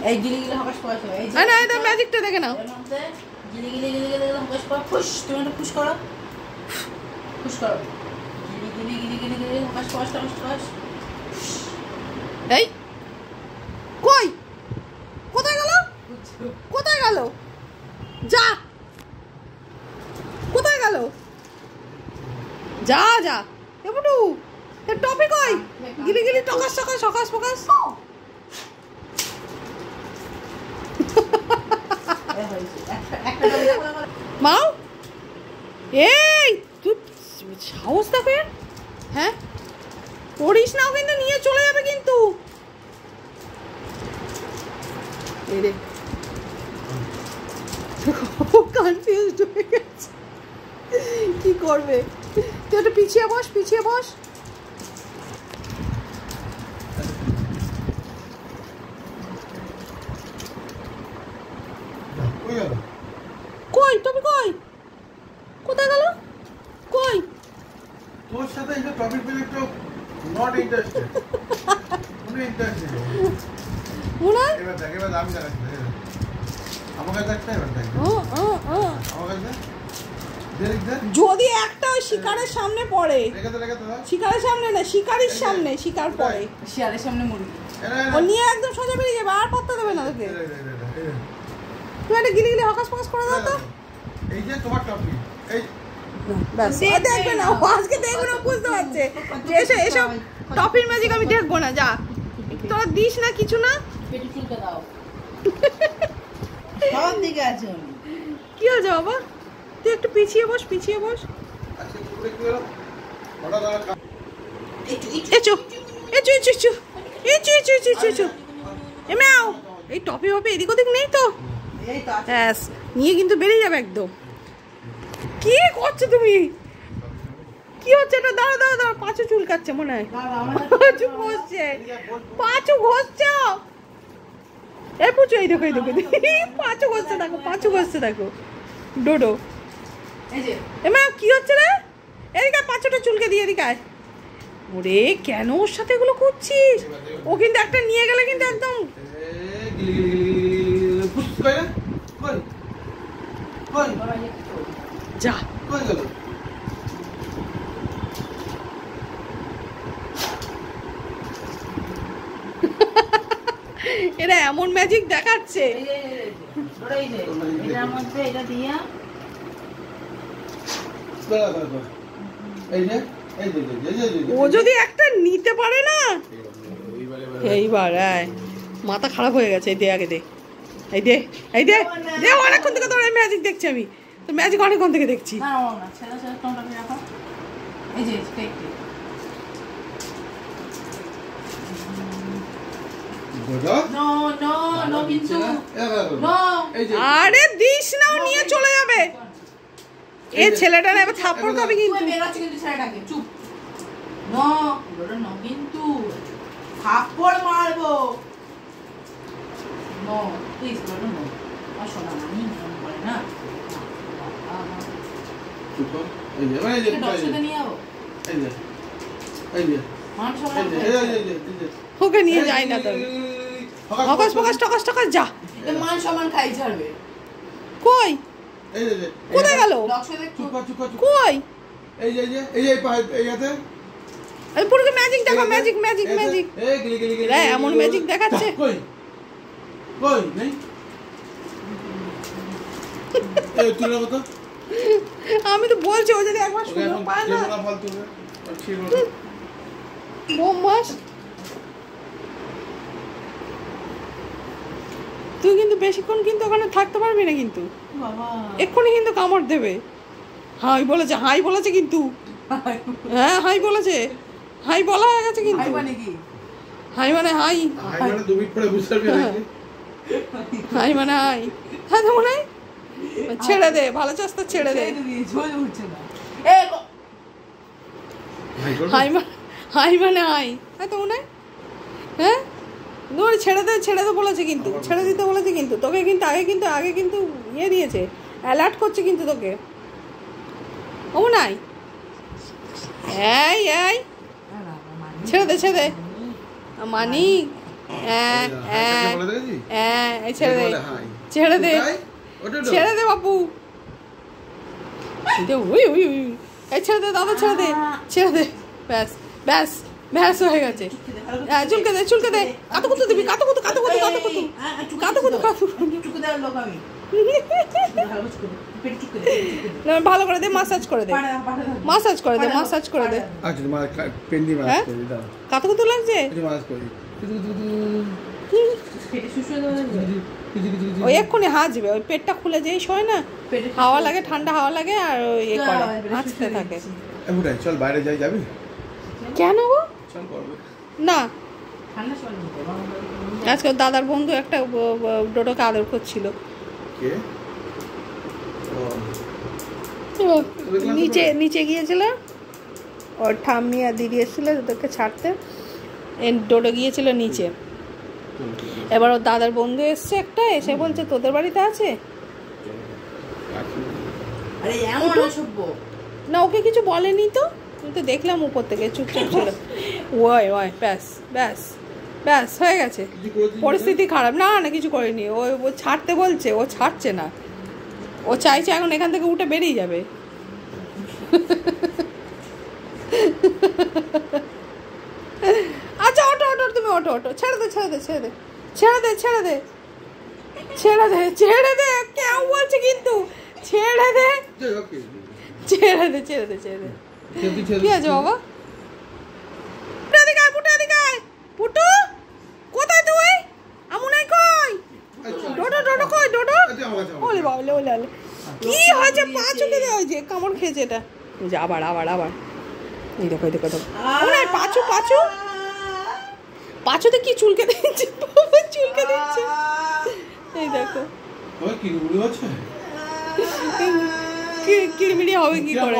এই গিলি গিলি হকাশ পাস এই না না এটা ম্যাজিকটা দেখে নাও গিলি গিলি গিলি গিলি হকাশ পাস পুশ তুমি এটা পুশ করো গিলি গিলি গিলি গিলি গিলি হকাশ পাস এই কই কোথায় গেল যা কোথায় গেল যা যা এবটু এর টপিক কই গিলি গিলি টকাস ফকাস মাও এই তুই সাহস দেখে হ্যাঁ পড়িস নাও কিন্তু নিয়ে চলে যাবে কিন্তু কনফিউজড হয়ে গেছে কি করবে তুই একটু পিছিয়ে বস কই তুমি কোথায় গেল কই তোর সাথে এই টপিক পেলে একটু নট ইন্টারেস্টেড কোনো ইন্টারেস্ট নেই ওনা এবার আমি দেখাচ্ছি আমার কাছে একটা এবার দেখ আমার কাছে যদি একটা ওই শিকারের সামনে পড়ে শিকারের সামনে না শিকারির সামনে শিকার পড়ে শিয়ালের সামনে মুরগি ও নিয়ে একদম সোজা বেরিয়ে যাবে আর পাত্তা দেবে না তোকে তুই একটা গিলি হকাস ফকাস করে দাও তো এই যে তোমার টপিক এই ব্যাস দেখবে না আজকে দেখবে না বুঝতে পারছে যে এসব টপির ম্যাজিক আমি দেখবো না যা তোরা দিস না কিছু না পেটি চুলকে দাও সব দিকে আছে কি হয়েছে বাবা তুই একটু পিছিয়ে বস আচ্ছা পুরো কি হলো বড় দাদা এমাও এই টপি হবে এদিক ওদিক নেই তো ব্যাস নিয়ে কিন্তু বেরিয়ে যাবে একদম কি করছো তুমি কি হচ্ছে এটা দাঁড়া পাঁচু চুলকাচ্ছে মনে হয় পাঁচু ঘষছে এই পুচু এই দেখো পাঁচু ঘষছে দেখো ডোডো এমা কি হচ্ছে রে এদিকে পাঁচুটা চুলকে দিয়ে এদিকে ওরে কেন ওর সাথে এগুলো করছিস ও কিন্তু একটা নিয়ে গেলে কিন্তু একদম যা এরা এমন ম্যাজিক দেখাচ্ছে ও যদি একটা নিতে পারে না এইবার মাথা খারাপ হয়ে গেছে এই দে অনেকক্ষণ থেকে তোর ম্যাজিক দেখছি আমি তো ম্যাজিক অনেকক্ষণ থেকে দেখছি আরে দিস না ও নিয়ে চলে যাবে এই ছেলেটা না এবার থাপ্পড় খাবে কিন্তু ছেলেটাকে চুপ কিন্তু থাপ্পড় মারবো নো প্লিজ বলো নো শোনা মানি বলে না চুপ এই যে ডক্টরকে নিয়ে যাবো এই যে ওকে নিয়ে যাই না তো হকাস টকাস যা মান সম্মান খাই ছাড়বে কই কোথায় গেল কই এই পুরো ম্যাজিক দেখো ম্যাজিক এমন ম্যাজিক দেখাচ্ছে আমি তো বলছি ও যদি একবার সুযোগ পায় না বোমাস তুই কিন্তু বেশিক্ষণ কিন্তু ওখানে থাকতে পারবি না কিন্তু এক্ষুনি কিন্তু কামড় দেবে হাই বলেছে কিন্তু হ্যাঁ হাই বলেছে হাই বলা হয়ে গেছে কিন্তু হাই মানে হাই হাই মানে হাই হ্যাঁ তো মনে হয় ছেড়ে দে ভালো চাষটা ছেড়ে দে হাই মানে হাই হ্যাঁ তো মনে হয় হ্যাঁ ছেড়ে দে বলেছে কিন্তু ছেড়ে দিতে বলেছে কিন্তু তোকে কিন্তু আগে কিন্তু ইয়ে দিয়েছে অ্যালার্ট করছে কিন্তু তোকে ও নাই এই ছেড়ে দে মানি হ্যাঁ এই ছেড়ে দে, হাই ছেড়ে দে, ওটা ছেড়ে দে বাবু। ওই ওই ওই এই ছেড়ে দে দাদা, ছেড়ে দে, ছেড়ে দে। ব্যাস ব্যাস ব্যাস হয়ে গেছে। চুলকে দে, চুলকে দে, কাতু কুতু দিবি, কাতু কুতু, কাতু কুতু, কাতু কুতু, কাতু কুতু, কাতু চুকে দেওয়ার লোক আমি। ভালো করে দে, মাসাজ করে দে, মাসাজ করে দে, মাসাজ করে দে। আচ্ছা তোমার পেন্ডি মাছ করে দাও, কাতু কুতু লাগছে। একটু মাছ করে ওই এক্ষুনি হাঁচবে, ওই পেটটা খুলে যেই শোয় না, হাওয়া লাগে, ঠান্ডা হাওয়া লাগে আর ইয়ে করে হাঁচতে থাকে। এমুটাই চল বাইরে যাই, যাবি? কেন গো? চল করবে না, ঠান্ডা সময় আজকে দাদার বন্ধু একটা ডোডোকে আদর করছিল। কে? নিচে নিচে গিয়েছিল, ওর ঠাম্মি আর দিদি এসেছিল ওদেরকে ছাড়তে, ডোডো গিয়েছিল নিচে। এবার ওর দাদার বন্ধু এসছে একটা, এসে বলছে তোদের বাড়িতে আছে। আরে এমন অসভ্য না, ওকে কিছু বলেনি তো, আমি তো দেখলাম উপর থেকে চুপচাপ ছিল। ওই ওই ব্যাস ব্যাস ব্যাস হয়ে গেছে, পরিস্থিতি খারাপ। না না কিছু করেনি, ও ও ছাড়তে বলছে, ও ছাড়ছে না, ও চাইছে এখন এখান থেকে উঠে বেরিয়ে যাবে। আচ্ছা ওটো ওটো, তুমি ওটো ওটো, ছেড়ে দে ছেড়ে দে ছেড়ে দে ছেড়ে দে ছেড়ে দে ছেড়ে দে ছেড়ে দে, কেউ বলছে কিন্তু ছেড়ে দে ছেড়ে দে ছেড়ে দে ছেড়ে দে। কি আছে বাবা? পুটু কোথায় তুই? আমুনাই কই? ডোডো ডোডো কই? ডোডো ওলে বাবলে ওলে ওলে, কি হয়েছে? পা চুকে দেওয়া হয়েছে, কামড় খেয়েছে এটা। এই যে আবার আবার আবার, এই দেখো এই দেখো দেখো, আমুনাই পাঁচু পাঁচু, পাঁচুতে কি চুলকে দিচ্ছে, চুলকে দিচ্ছে, এই দেখো। কি উড়ে আছে? কিরমিরি হবে কি করে?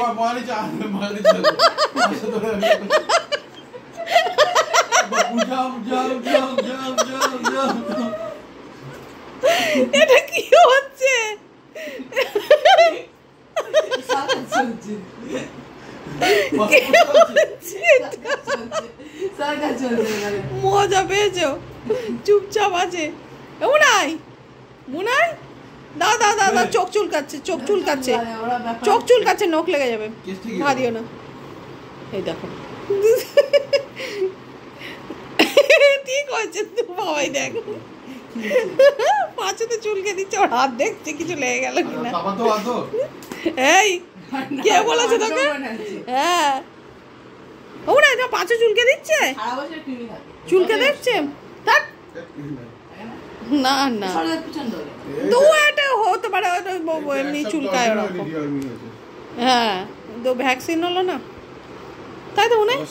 এটা কি হচ্ছে? মজা পেয়েছো? চুপচাপ আছে। মুনাই মুনাই দাদা দাদা, চোখ চুলকাচ্ছে, চোখ চুলকাচ্ছে, চোখ চুলকাচ্ছে, নখ লেগে যাবে, ভা দিও না। এই দেখো ঠিক হয়েছে তো বাবাই, দেখ পাঁচুতে চুলকে দিচ্ছে, ওর হাত দেখছে কিছু লেগে গেল কিনা। এই কে বলেছে তোকে? হ্যাঁ ওরা এটা পাঁচু চুলকে দিচ্ছে, চুলকে দেখছে। না না দু একটা হতে পারে, এমনি চুলকায় ওরকম। হ্যাঁ তো ভ্যাকসিন হলো না, তাই তো মনে হয়।